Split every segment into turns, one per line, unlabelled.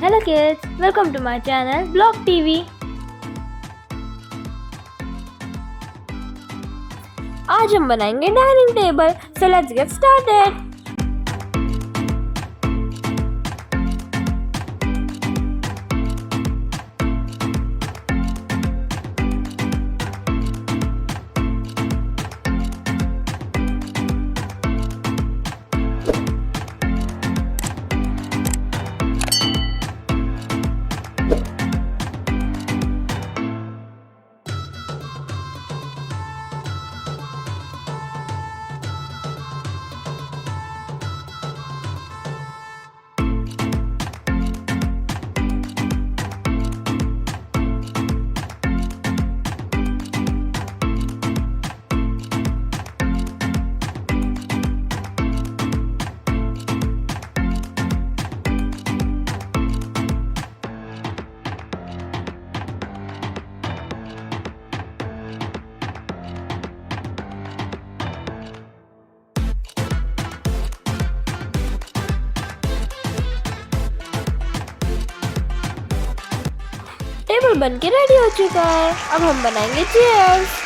Hello kids, welcome to my channel Block TV. आज हम बनाएंगे dining table, so let's get started. Table बनके ready हो चुका है। अब हम बनाएंगे चेयर्स।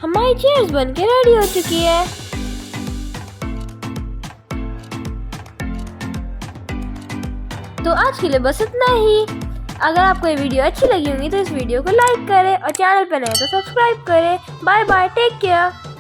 हमारी चेयर्स बनके रेडी हो चुकी है। तो आज के लिए बस इतना ही। अगर आपको ये वीडियो अच्छी लगी होगी तो इस वीडियो को लाइक करें और चैनल पर नए तो सब्सक्राइब करें। Bye bye, take care.